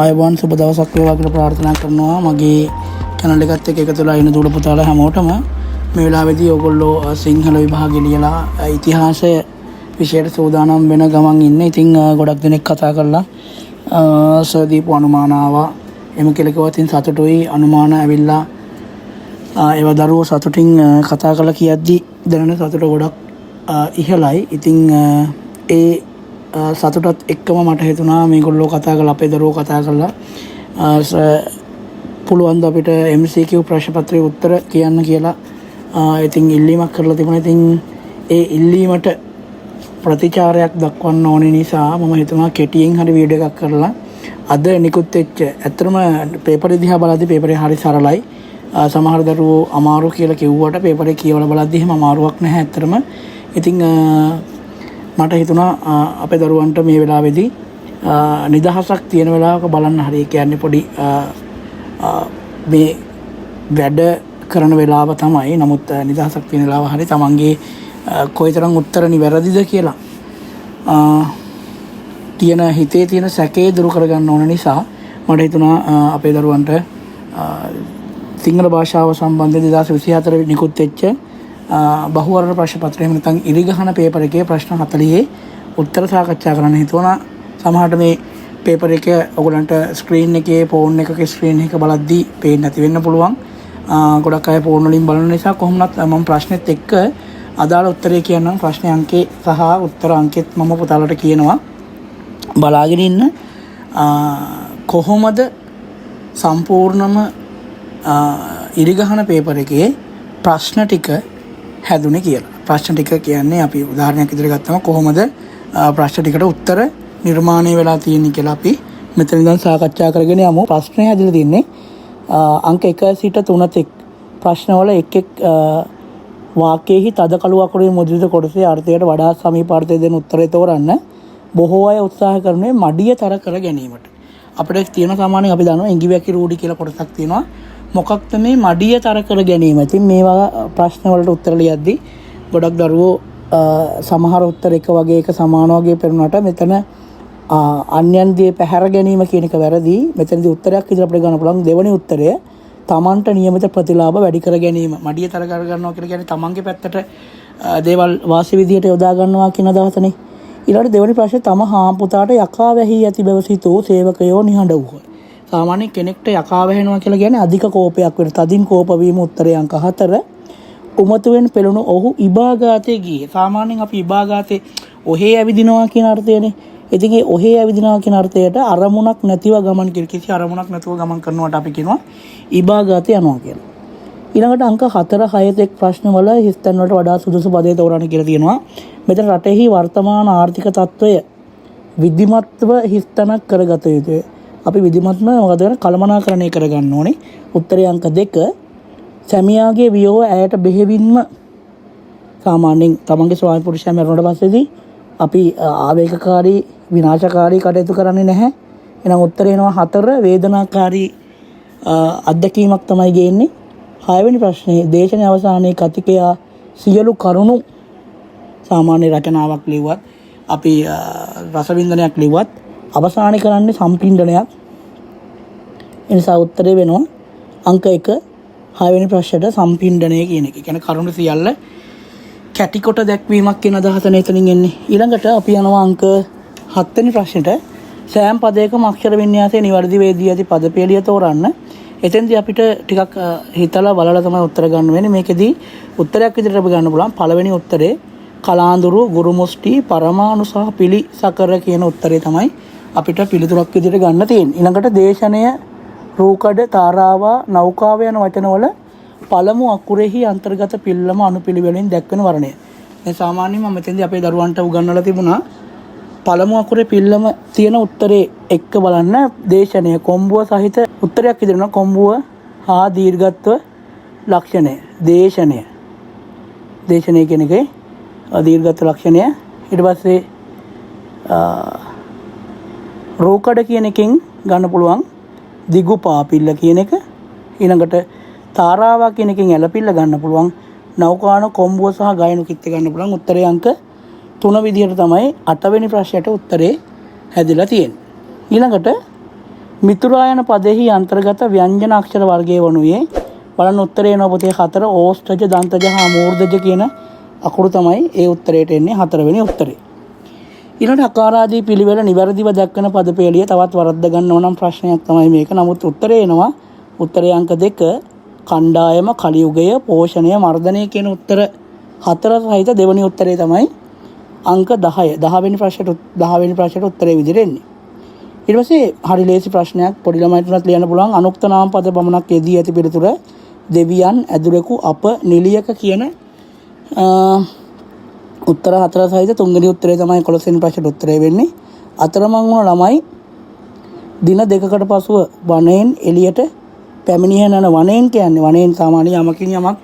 ආයුබෝවන් සුබ දවසක් වේවා කියලා ප්‍රාර්ථනා කරනවා මගේ channel එකත් එක්ක එකතු වෙලා ඉන්න දූල පුතාලා හැමෝටම මේ වෙලාවේදී ඔයගොල්ලෝ සිංහල විභාගෙ ලියලා ඉතිහාසය විෂයට සූදානම් වෙන ගමන් ඉන්නේ. ඉතින් ගොඩක් දෙනෙක් කතා කරලා සර්දීපු අනුමාන ආවා. එමු කියලා කිව්වා. ඉතින් සතුටුයි අනුමාන ඇවිල්ලා ඒව දරුවෝ සතුටින් කතා කරලා කියද්දි දැනෙන සතුට ගොඩක් ඉහළයි. ඉතින් ඒ සතුටත් එක්කම මට හිතුණා මේගොල්ලෝ කතා කරලා අපේ දරුවෝ කතා කරලා පුළුවන් ද අපිට MCQ ප්‍රශ්න පත්‍රයේ උත්තර කියන්න කියලා ඉතින් ඉල්ලීමක් කරලා තිබුණා. ඉතින් ඒ ඉල්ලීමට ප්‍රතිචාරයක් දක්වන්න ඕනේ නිසා මම හිතුණා කෙටියෙන් හරි වීඩියෝ එකක් කරලා අද නිකුත් වෙච්ච ඇත්තටම පේපරේ දිහා බලද්දි පේපරේ හරි සරලයි. සමහර දරුවෝ අමාරු කියලා කිව්වට පේපරේ කියවලා බලද්දි එහෙම අමාරුවක් නැහැ ඇත්තටම. ඉතින් මට හිතුණා අපේ දරුවන්ට මේ වෙලාවේදී නිදහසක් තියෙන වෙලාවක බලන්න හරි. ඒ කියන්නේ පොඩි මේ වැඩ කරන වෙලාව තමයි. නමුත් නිදහසක් තියෙන වෙලාව හරි තමන්ගේ කොයිතරම් උත්තර නිවැරදිද කියලා තියෙන හිතේ තියෙන සැකේ දුරු කරගන්න ඕන නිසා මට හිතුණා අපේ දරුවන්ට සිංහල භාෂාව සම්බන්ධයෙන් 2024 නිකුත් වෙච්ච බහුවර්ණ ප්‍රශ්න පත්‍රය එහෙම නැත්නම් ඉරිගහන පේපර් එකේ ප්‍රශ්න 40 උත්තර සාකච්ඡා කරන්න හිතුණා. සමහරට මේ පේපර් එක ඔයගලන්ට ස්ක්‍රීන් එකේ ෆෝන් එකක ස්ක්‍රීන් එක බලද්දී පේන්නේ නැති වෙන්න පුළුවන්. ගොඩක් අය ෆෝන් වලින් බලන නිසා කොහොමවත් මම ප්‍රශ්නෙත් එක්ක අදාළ උත්තරේ කියන්නම්. ප්‍රශ්නේ අංකේ සහ උත්තර අංකෙත් මම පුතාලට කියනවා. බලාගෙන ඉන්න. කොහොමද සම්පූර්ණම ඉරිගහන පේපර් එකේ ප්‍රශ්න ටික හැදුනේ කියලා. ප්‍රශ්න ටික කියන්නේ අපි උදාහරණයක් විදිහට ගත්තම කොහොමද ප්‍රශ්න ටිකට උත්තර නිර්මාණය වෙලා තියෙන්නේ කියලා අපි මෙතන ඉඳන් සාකච්ඡා කරගෙන යමු. ප්‍රශ්නය හැදලා තින්නේ අංක 1 සිට 3 තෙක් ප්‍රශ්නවල එක් වාක්‍යයේහි තද කළු අකුරේ මුද්‍රිත කොටසේ අර්ථයට වඩා සමීප අර්ථය දෙන උත්තරය තෝරන්න බොහෝ අය උත්සාහ කරන්නේ මඩිය තර කර ගැනීමට. අපිට තියෙන සාමාන්‍යයෙන් අපි දන්නවා ඉඟිවැකි රූඩි කියලා කොටසක් තියෙනවා. මොකක්ද මේ මඩිය තර කර ගැනීම? ඉතින් මේවා ප්‍රශ්න වලට උත්තර ලියද්දී ගොඩක් දරුවෝ සමහර උත්තර එක වගේ එක සමාන වගේ පෙරුණාට මෙතන අන්‍යයන්ගේ පැහැර ගැනීම කියන එක වැරදි. මෙතනදී උත්තරයක් විදිහට අපිට ගන්න පුළුවන් දෙවෙනි උත්තරය තමන්ට නියමිත ප්‍රතිලාභ වැඩි කර ගැනීම. මඩිය තර කර ගන්නවා කියලා කියන්නේ තමන්ගේ පැත්තට දේවල් වාසි විදිහට යොදා ගන්නවා කියන අදහසනේ. ඊළඟට දෙවෙනි ප්‍රශ්නේ තම හාම්පුතාට යකා වැහි ඇති බව සිතූ සේවකයෝ නිහඬ වූහ. සාමාන්‍ය කෙනෙක්ට යකා වැහෙනවා කියලා කියන්නේ අධික කෝපයක් වෙන තදින් කෝප වීම උත්තරය අංක 4. උමතුවෙන් පෙළුණු ඔහු ඉබාගාතේ ගියේ. සාමාන්‍යයෙන් අපි ඉබාගාතේ ඔහේ ඇවිදිනවා කියන අර්ථයනේ. ඉතින් ඒ ඔහේ ඇවිදිනවා කියන අර්ථයට අරමුණක් නැතිව ගමන් කිසි අරමුණක් නැතුව ගමන් කරනවට අපි කියනවා ඉබාගාතේ යනවා කියලා. ඊළඟට අංක 4 6 තෙක් ප්‍රශ්න වල හිස්තැන් වලට වඩා සුදුසු පදේ තෝරන්න කියලා තියෙනවා. මෙතන රටෙහි වර්තමාන ආර්ථික තත්ත්වය විධිමත්ව හිස්තැනක් කරගත යුතුයි. අපි විධිමත්ම මොකද කරන්නේ කළමනාකරණය කරගන්න ඕනේ. උත්තරේ අංක 2 සැමියාගේ වියෝව ඇයට බෙහෙවින්ම සාමාන්‍යයෙන් තමන්ගේ ස්වාමි පුරුෂයා මරුණට පස්සේදී අපි ආවේගකාරී විනාශකාරී කටයුතු කරන්නේ නැහැ. එහෙනම් උත්තරේ එනවා 4 වේදනාකාරී අත්දැකීමක් තමයි ගේන්නේ. 6 වෙනි ප්‍රශ්නේ දේශනයේ අවසානයේ කතිකයා සියලු කරුණු සාමාන්‍ය රචනාවක් ලිව්වත් අපි රසවින්දනයක් ලිව්වත් අවසානයේ කරන්නේ සම්පින්ඩනයක්. ඒ නිසා උත්තරේ වෙනවා අංක 1 6 වෙනි ප්‍රශ්නයට සම්පින්ඩනය කියන එක. ඒ කියන්නේ කරුණු සියල්ල කැටි කොට දැක්වීමක් කියන අදහස එතනින් එන්නේ. ඊළඟට අපි යනවා අංක 7 වෙනි ප්‍රශ්නෙට සෑම පදයකම අක්ෂර වින්‍යාසයේ නිවැරදි වේදී ඇති පද පෙළිය තෝරන්න. එතෙන්දී අපිට ටිකක් හිතලා බලලා තමයි උත්තර ගන්න වෙන්නේ. මේකෙදී උත්තරයක් විදිහට අපි ගන්න පුළුවන්. පළවෙනි උත්තරේ කලාඳුරු ගුරුමුෂ්ටි පරමාණු සහ පිළිසකර කියන උත්තරේ තමයි අපිට පිළිතුරක් විදිහට ගන්න තියෙන්නේ. ඊළඟට දේශනය රූකඩ තාරාවා නෞකාව යන වචනවල පළමු අකුරෙහි අන්තර්ගත පිල්ලම අනුපිළිවෙලින් දැක්වෙන වර්ණය. මේ සාමාන්‍යයෙන් මම මෙතෙන්දී අපේ දරුවන්ට උගන්වලා තිබුණා පළමු අකුරේ පිල්ලම තියෙන උත්තරේ එක්ක බලන්න දේශනය කොම්බුව සහිත උත්තරයක් ඉදිරියන කොම්බුව හා දීර්ඝත්ව ලක්ෂණය දේශනය කියන එකේ දීර්ඝත්ව ලක්ෂණය. ඊට පස්සේ රෝකඩ කියන එකෙන් ගන්න පුළුවන් දිගු පාපිල්ල කියන එක. ඊළඟට තාරාවා කියන එකෙන් ඇලපිල්ල ගන්න පුළුවන්. නෞකාන කොම්බුව සහ ගයනු කිත්ත ගන්න පුළුවන්. උත්තරේ අංක 3 විදිහට තමයි 8 වෙනි ප්‍රශ්නයට උත්තරේ හැදිලා තියෙන්නේ. ඊළඟට මිතුරායන පදෙහි අන්තර්ගත ව්‍යංජන අක්ෂර වර්ගය වනුයේ බලන්න උත්තරේ එනවා පොතේ 4 ඕස්ඨජ දන්තජ හා මූර්ධජ කියන අකුරු තමයි ඒ උත්තරේට එන්නේ 4 වෙනි උත්තරේ. ඊළඟ අකාරාදී පිළිවෙල නිවැරදිව දක්වන පද පෙළිය තවත් වරද්ද ගන්නව නම් ප්‍රශ්නයක් තමයි මේක. නමුත් උත්තරේ එනවා උත්තරේ අංක 2 කණ්ඩායම කලියුගය පෝෂණය මර්ධනය කියන උත්තර 4 සහිත දෙවෙනි උත්තරේ තමයි අංක 10. 10 වෙනි ප්‍රශ්නෙට උත්තරේ විදිහට එන්නේ. ඊට පස්සේ හරි ලේසි ප්‍රශ්නයක් පොඩි ළමයිට උනත් ලියන්න පුළුවන්. අනුක්ත නාම පද පමණක් යෙදී ඇති පිළිතුර දෙවියන් ඇදුරෙකු අප නිලියක කියන උත්තර 4 සහිත තුන්වෙනි උත්තරේ තමයි 11 වෙනි ප්‍රශ්නෙට උත්තරේ වෙන්නේ. අතරමං වුණ ළමයි දින දෙකකට පසුව වනයෙන් එළියට පැමිණියන වනයෙන් කියන්නේ වනයෙන් සාමාන්‍ය යමකින් යමක්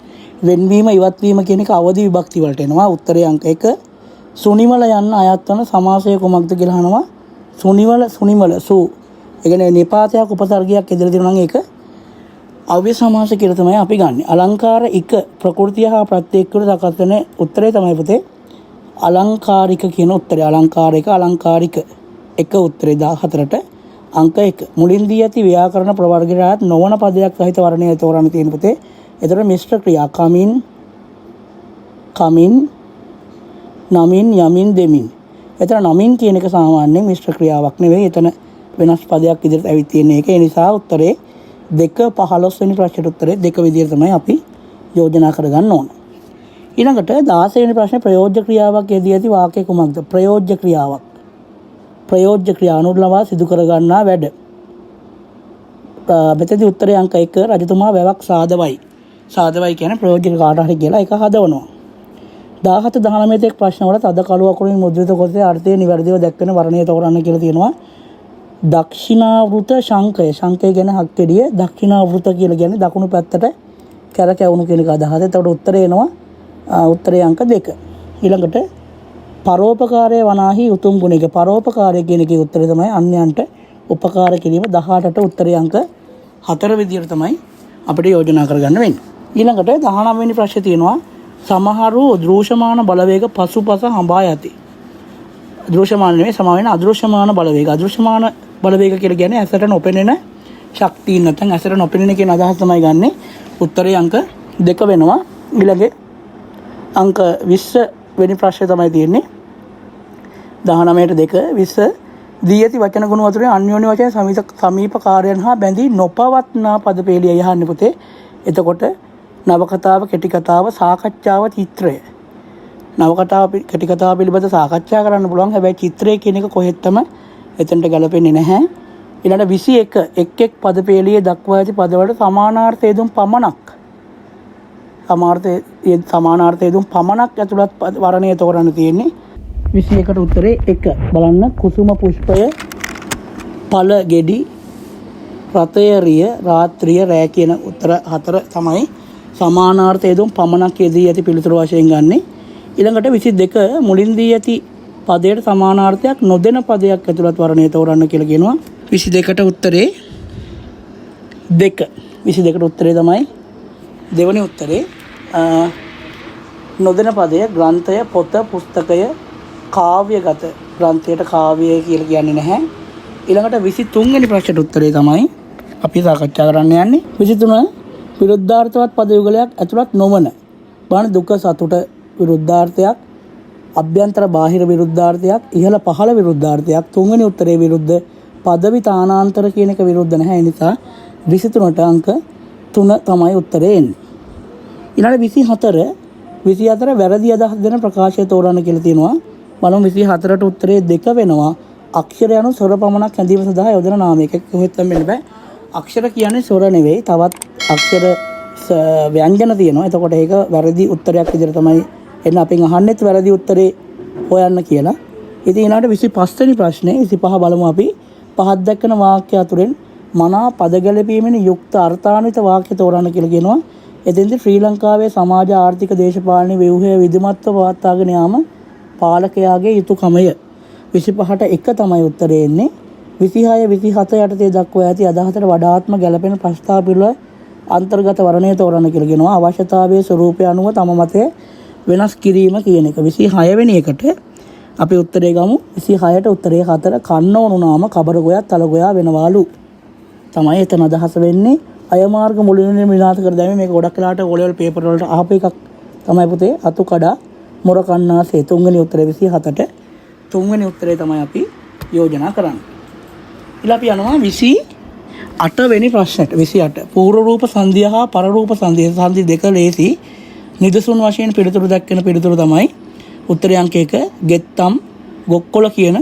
වෙන්වීම ඉවත්වීම කියන එක අවදි විභක්ති වලට එනවා. උත්තරේ අංක 1 සුනිමල යන්න අයත් වන සමාසය කුමක්ද කියලා අහනවා. සුනිමල සු ඒ කියන්නේ නිපාතයක් උපසර්ගයක් ඉදිරිය දෙනවා නම් ඒක අව්‍ය සමාස කියලා තමයි අපි ගන්නෙ. අලංකාර එක ප්‍රകൃතිය හා ප්‍රත්‍යක්ෂව සකස් වෙන උත්තරේ තමයි පුතේ අලංකාරික කියන උත්තරේ. අලංකාරික අලංකාරික එක උත්තරේ 14ට අංක 1. මුලින් දී ඇති ව්‍යාකරණ ප්‍රවර්ගයට නොවන පදයක් සහිත වර්ණය තෝරන්න තියෙන පුතේ. එතකොට මිශ්‍ර ක්‍රියා කමින් නමින් යමින් දෙමින්. එතන නමින් කියන එක සාමාන්‍යයෙන් මිශ්‍ර ක්‍රියාවක් නෙවෙයි. එතන වෙනස් පදයක් ඉදිරියට ඇවිත් තියෙන එක. ඒ නිසා උත්තරේ 2 15 වෙනි ප්‍රශ්නෙට උත්තරේ 2 විදිහට තමයි අපි යෝජනා කරගන්න ඕන. ඊළඟට 16 වෙනි ප්‍රශ්නේ ප්‍රයෝජ්‍ය ක්‍රියාවක් යෙදී ඇති වාක්‍ය කුමක්ද? ප්‍රයෝජ්‍ය ක්‍රියාවක්. ප්‍රයෝජ්‍ය ක්‍රියා අනුලවා සිදු කර ගන්නා වැඩ. මෙතනදී උත්තරේ අංක 1 රජතුමා වැවක් සාදවයි. සාදවයි කියන්නේ ප්‍රයෝජ්‍ය කාට හරි කියලා ඒක හදවනවා. 17 19 තෙක් ප්‍රශ්න වල තද කළු අකුරින් මුද්‍රිත කොටසේ අර්ථය නිවැරදිව දැක්වෙන වර්ණය තෝරන්න කියලා තියෙනවා. දක්ෂිනාවෘත ශංකය. ශංකය කියන්නේ හක්කෙඩිය. දක්ෂිනාවෘත කියලා කියන්නේ දකුණු පැත්තට කැරකැවුණු කියන එක අදහස. එතකොට උත්තරේ එනවා උත්තරේ අංක 2. ඊළඟට පරෝපකාරය වනාහි උතුම් ගුණයක. පරෝපකාරය කියන එකේ උත්තරේ තමයි අන්‍යයන්ට උපකාර කිරීම. 18ට උත්තරේ අංක 4 විදියට තමයි අපිට යෝජනා කරගන්න වෙන්නේ. ඊළඟට 19 වෙනි ප්‍රශ්නේ තියෙනවා සමහරු දෘශ්‍යමාන බලවේග පසුපස හඹා යති. දෘශ්‍යමාන නෙවෙයි සම වෙන අදෘශ්‍යමාන බලවේග. අදෘශ්‍යමාන බලවේග කියලා කියන්නේ ඇසට නොපෙනෙන ශක්තියින් නැත්නම් ඇසට නොපෙනෙන කියන අදහස තමයි ගන්නෙ. උත්තරේ අංක 2 වෙනවා. ඊළඟේ අංක 20 වෙනි ප්‍රශ්නේ තමයි තියෙන්නේ. 19ට 2 20 දී ඇති වචන ගුණ අතරින් අන්‍යෝන්‍ය වචන සමීප කාර්යයන් හා බැඳී නොපවත්නා පද පෙළිය යහන්නේ පුතේ. එතකොට නවකතාව කෙටි කතාව සාකච්ඡාව චිත්‍රය. නවකතාව කෙටි කතාව පිළිබඳ සාකච්ඡා කරන්න පුළුවන්. හැබැයි චිත්‍රය කියන එක කොහෙත්ම එතනට ගැලපෙන්නේ නැහැ. ඊළඟ 21 එක් පද පෙළියේ දක්වා ඇති පදවලට සමානාර්ථ යෙදුම් පමණක් සමානාර්ථ යෙදුම් පමණක් ඇතුළත් වර්ණය තෝරන්න තියෙන්නේ. 21ට උත්තරේ 1 බලන්න කුසුම පුෂ්පය පළ ගෙඩි රතය රිය රාත්‍රිය රෑ කියන උත්තර 4 තමයි සමානාර්ථ යෙදුම් පමණක් යෙදී ඇති පිළිතුරු වශයෙන් ගන්නෙ. ඊළඟට 22 මුලින් දී ඇති පදයට සමානාර්ථයක් නොදෙන පදයක් ඇතුළත් වර්ණය තෝරන්න කියලා කියනවා. 22ට උත්තරේ 2. 22ට උත්තරේ තමයි දෙවෙනි උත්තරේ. නොදෙන පදය ග්‍රන්ථය පොත පුස්තකය කාව්‍යගත. ග්‍රන්ථයට කාව්‍ය කියලා කියන්නේ නැහැ. ඊළඟට 23 වෙනි ප්‍රශ්නට උත්තරේ තමයි අපි සාකච්ඡා කරන්න යන්නේ. 23 විරුද්ධාර්ථවත් පද යුගලයක් ඇතුළත් නොවන බාන දුක සතුට විරුද්ධාර්ථයක් අභ්‍යන්තර බාහිර විරුද්ධාර්ථයක් ඉහළ පහළ විරුද්ධාර්ථයක්. තුන්වෙනි උත්තරේ විරුද්ධ පදවි තානාන්තර කියන එක විරුද්ධ නැහැ. ඒ නිසා 23ට අංක 3 තමයි උත්තරේ එන්නේ. ඊළඟ 24 වැරදි අදහස් දෙන ප්‍රකාශය තෝරන්න කියලා තියෙනවා. බලමු 24ට උත්තරේ 2 වෙනවා. අක්ෂර යනු ස්වර පමණක් හැඳීම සඳහා යොදන නාමයක. කොහෙත්ම වෙන්න බෑ. අක්ෂර කියන්නේ ස්වර නෙවෙයි. තවත් අක්ෂර ව්‍යංජන තියෙනවා. එතකොට ඒක වැරදි උත්තරයක් විදිහට තමයි එන්න අපෙන් අහන්නෙත් වැරදි උත්තරේ හොයන්න කියලා. ඉතින් ඊළඟට 25 වෙනි ප්‍රශ්නේ 25 බලමු අපි. පහත් දක්වන වාක්‍ය අතුරෙන් මනා පද ගැලපීමෙන් යුක්ත අර්ථාන්විත වාක්‍ය තෝරන්න කියලා කියනවා. එතෙන්දී ශ්‍රී ලංකාවේ සමාජ ආර්ථික දේශපාලන ව්‍යුහය විධිමත්ව පවත්වාගෙන යාම පාලකයාගේ යුතුයකමය. 25ට 1 තමයි උත්තරේ එන්නේ. 26 27 යටතේ දක්වා ඇති අදහසට වඩාත්ම ගැළපෙන ප්‍රස්තාව පිළිවෙල අන්තර්ගත වර්ණය තෝරන්න කියලා කියනවා. අවශ්‍යතාවයේ ස්වરૂපය අනුව තම මතය වෙනස් කිරීම කියන එක. 26 වෙනි එකට අපි උත්තරේ ගමු. 26ට උත්තරේ 4 කන්න ඕනු නාම කබර ගෝයා තල ගෝයා වෙනවාලු. තමයි එතන අදහස වෙන්නේ. අයමාර්ග මුලින්ම විනාශ කර දැමීම. මේක ගොඩක් වෙලාට O level paper වලට අහපු එකක් තමයි පුතේ. අතු කඩා මොර කන්නාසේ තුන්වෙනි උත්තරේ 27ට තුන්වෙනි උත්තරේ තමයි අපි යෝජනා කරන්නේ. ඊළඟ අපි යනවා 28 වෙනි ප්‍රශ්නෙට. 28 පූර්ව රූප සංධිය හා පර රූප සංධිය සංධි දෙක ලේසි නිදසුන් වශයෙන් පිළිතුරු දක්වන පිළිතුරු තමයි උත්තරේ අංක 1 ගෙත්තම් ගොක්කොල කියන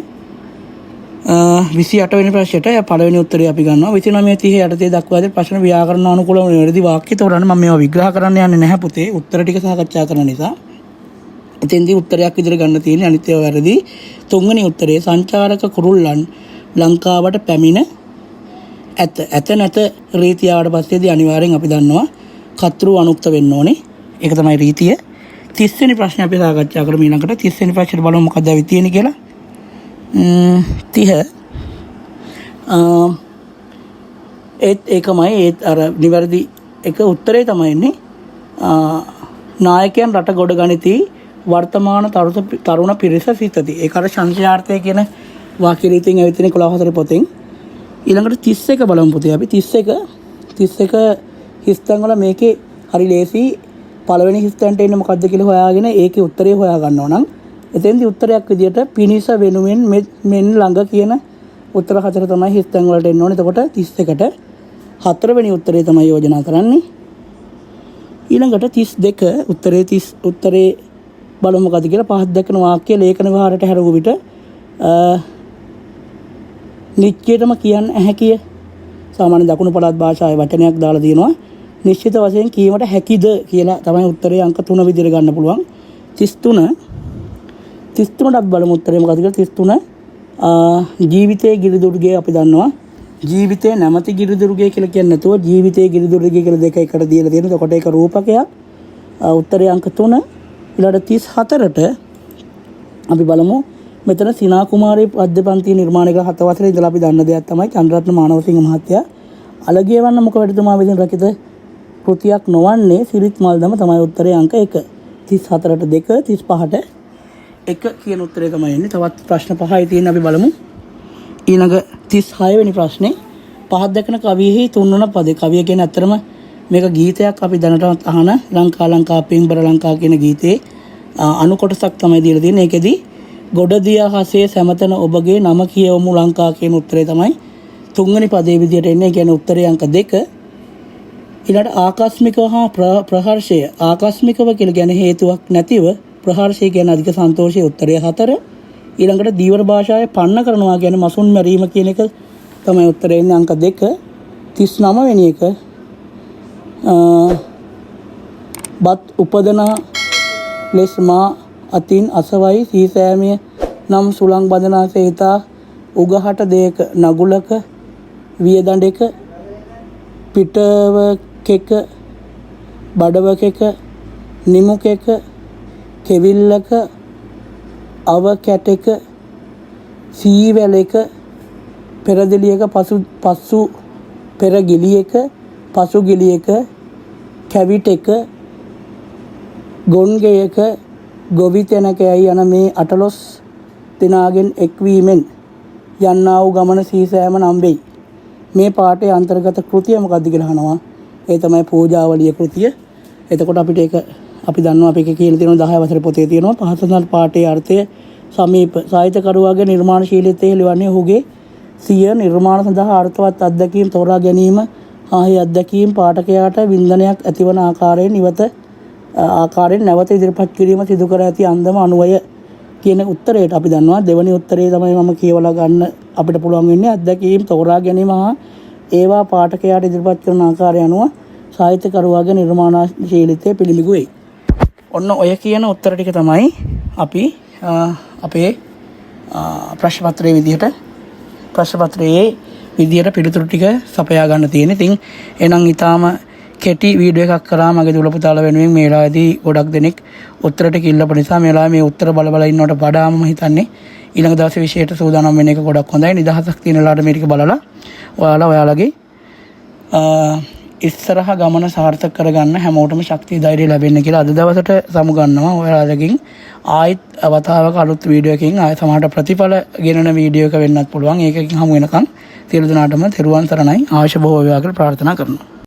28 වෙනි ප්‍රශ්නෙට පළවෙනි උත්තරේ අපි ගන්නවා. 29 30 යටතේ දක්වා ඇති ප්‍රශ්න ව්‍යාකරණ අනුකූලව නිවැරදි වාක්‍ය තෝරන්න. මම මේවා විග්‍රහ කරන්න යන්නේ නැහැ පුතේ. උත්තර ටික සාකච්ඡා කරන නිසා. එතෙන්දී උත්තරයක් විදිහට ගන්න තියෙන්නේ අනිත් ඒවා වැරදි. තුන්වෙනි උත්තරේ සංචාරක කුරුල්ලන් ලංකාවට පැමිණ ඇත නැත රීතියාවට පස්සේදී අනිවාර්යෙන් අපි දන්නවා කතෘ අනුක්ත වෙන්න ඕනේ. ඒක තමයි රීතිය. 30 වෙනි ප්‍රශ්නේ අපි සාකච්ඡා කරමු ඊළඟට. 30 වෙනි ප්‍රශ්නේ බලමු මොකක්ද ඇවි තියෙන්නේ කියලා. 30 ඒකමයි ඒ අර නිවැරදි එක උත්තරේ තමයි ඉන්නේ. නායකයන් රට ගොඩ ගනිති වර්තමාන තරුණ පිරිස සිතති. ඒක අර සංශයාර්ථය කියන වාක්‍ය රීතියෙන් ඇවිත් ඉන්නේ 11 පොතෙන්. ඊළඟට 31 බලමු පුතේ අපි. 31 හිස්තැන් වල මේකේ හරි ලේසි. පළවෙනි හිස්තැන්ට එන්නේ මොකද්ද කියලා හොයාගෙන ඒකේ උත්තරේ හොයා ගන්නවා නම් එතෙන්දී උත්තරයක් විදියට පිනිස වෙනුවෙන් මෙන් ළඟ කියන උත්තර හතර තමයි හිස්තැන් වලට එන්න ඕනේ. එතකොට 31ට හතරවෙනි උත්තරේ තමයි යෝජනා කරන්නේ. ඊළඟට 32 උත්තරේ බලමු මොකද්ද කියලා. පහත් දක්වන වාක්‍ය ලේඛන විහාරයට හැරවූ විට නිශ්චිතම කියන්න හැකිය. සාමාන්‍ය දකුණු පළාත් භාෂාවේ වචනයක් දාලා තියෙනවා. නිශ්චිත වශයෙන් කීමට හැකිද කියලා තමයි උත්තරේ අංක 3 විදිහට ගන්න පුළුවන්. 33ට අපි බලමු උත්තරේ මොකද්ද කියලා. 33 ජීවිතයේ ගිරිදුර්ගය අපි දන්නවා. ජීවිතේ නැමැති ගිරිදුර්ගය කියලා කියන්නේ නැතුව ජීවිතයේ ගිරිදුර්ගය කියලා දෙක එකට දීලා තියෙනවා. එතකොට ඒක රූපකයක්. උත්තරේ අංක 3. ඊළඟ 34ට අපි බලමු මෙතන සිනා කුමාරී පද්‍ය පන්ති නිර්මාණය කළ 7 වසරේ ඉඳලා අපි දන්න දෙයක් තමයි චන්ද්‍රරත්න මානවසිංහ මහත්තයා අලගියවන්න මුඛ වැඩිතුමා විසින් රචිත කෘතියක් නොවන්නේ සිරිත් මල්දම තමයි උත්තරේ අංක 1. 34ට 2 35ට 1 කියන උත්තරේ තමයි එන්නේ. තවත් ප්‍රශ්න 5යි තියෙන අපි බලමු. ඊළඟ 36 වෙනි ප්‍රශ්නේ පහත් දක්වන කවියෙහි තුන්වන පදේ. කවිය කියන්නේ අත්‍තරම මේක ගීතයක් අපි දැනටමත් අහන ලංකා පින්බර ලංකා කියන ගීතේ අනු කොටසක් තමයි දීලා තියෙන්නේ. ඒකෙදි ගොඩදිය හසේ සැමතන ඔබගේ නම කියවමු ලංකා කියන උත්තරේ තමයි තුන්වෙනි පදේ විදියට එන්නේ. ඒ කියන්නේ උත්තරේ අංක 2. ඊළඟට ආකස්මිකව හා ප්‍රහර්ෂය. ආකස්මිකව කියලා කියන්නේ හේතුවක් නැතිව, ප්‍රහර්ෂය කියන්නේ අධික සන්තෝෂයේ උත්තරය 4. ඊළඟට දීවර භාෂාවේ පන්න කරනවා කියන්නේ මසුන් මැරීම කියන එක තමයි උත්තරේ එන්නේ අංක 2. 39 වෙනි එක බත් උපදනා ලෙස් මා අතින් අසවයි සීසෑමිය නම් සුළං බඳනා සේතා උගහට දෙයක නගුලක වියදඬක පිටවකෙක බඩවකෙක නිමුකෙක කෙවිල්ලක අව කැටක සීවැලක පෙරදෙලියක පසු පෙරගිලියක පසුගිලියක කැවිටක ගොන්ගෙයක ගොවිතැනකයයි යන මේ අටලොස් දෙනාගෙන් එක්වීමෙන් යන්නා වූ ගමන සීසෑම නම් වෙයි. මේ පාඨයේ අන්තර්ගත කෘතිය මොකක්ද කියලා අහනවා. ඒ තමයි පූජාවලිය කෘතිය. එතකොට අපිට ඒක අපි දන්නවා අපි එක කියලා තියෙනවා 10 වසරේ පොතේ තියෙනවා. පහසුසල් පාඨයේ අර්ථය සමීප සාහිත්‍යකරුවාගේ නිර්මාණශීලීත්වය හෙළිවන්නේ ඔහුගේ සිය නිර්මාණ සඳහා අර්ථවත් අත්දැකීම් තෝරා ගැනීම හා ඒ අත්දැකීම් පාඨකයාට වින්දනයක් ඇතිවන ආකාරයෙන් නැවත ඉදිරිපත් කිරීම සිදු කර ඇති අන්දම අනුවය කියන උත්තරයට අපි දන්නවා. දෙවැනි උත්තරේ තමයි මම කියවලා ගන්න අපිට පුළුවන් වෙන්නේ. අත්දැකීම් තෝරා ගැනීම හා ඒවා පාඨකයාට ඉදිරිපත් කරන ආකාරය අනුව සාහිත්‍යකරුවාගේ නිර්මාණශීලීත්වය පිළිඹු වෙයි. ඔන්න ඔය කියන උත්තර ටික තමයි අපි අපේ ප්‍රශ්න පත්‍රයේ විදියට පිළිතුරු ටික සපයා ගන්න තියෙන්නේ. ඉතින් එහෙනම් ඊටාම කෙටි වීඩියෝ එකක් කරා මගේ දුල පුතාලා වෙනුවෙන් මේ වෙලාවේදී ගොඩක් දෙනෙක් උත්තර ටික ඉල්ලපු නිසා මේ වෙලාවේ මේ උත්තර බල ඉන්නවට වඩාම මම හිතන්නේ ඊළඟ දවසේ විශේෂයට සූදානම් වෙන එක ගොඩක් හොඳයි. නිදහසක් තියෙන වෙලාවට මේ ටික බලලා ඔයාලගේ ඉස්සරහ ගමන සාර්ථක කරගන්න හැමෝටම ශක්තිය ධෛර්යය ලැබෙන්න කියලා අද දවසට සමුගන්නවා. ඔයාලගෙන් ආයෙත් වතාවක අලුත් වීඩියෝ එකකින් ආයෙ සමහරට ප්‍රතිඵල ගෙනන වීඩියෝ එක වෙන්නත් පුළුවන්. ඒකකින් හමු වෙනකන් සියලු දෙනාටම තෙරුවන් සරණයි. අවශ්‍ය බොහෝ වේවා කියලා ප්‍රාර්ථනා කරනවා.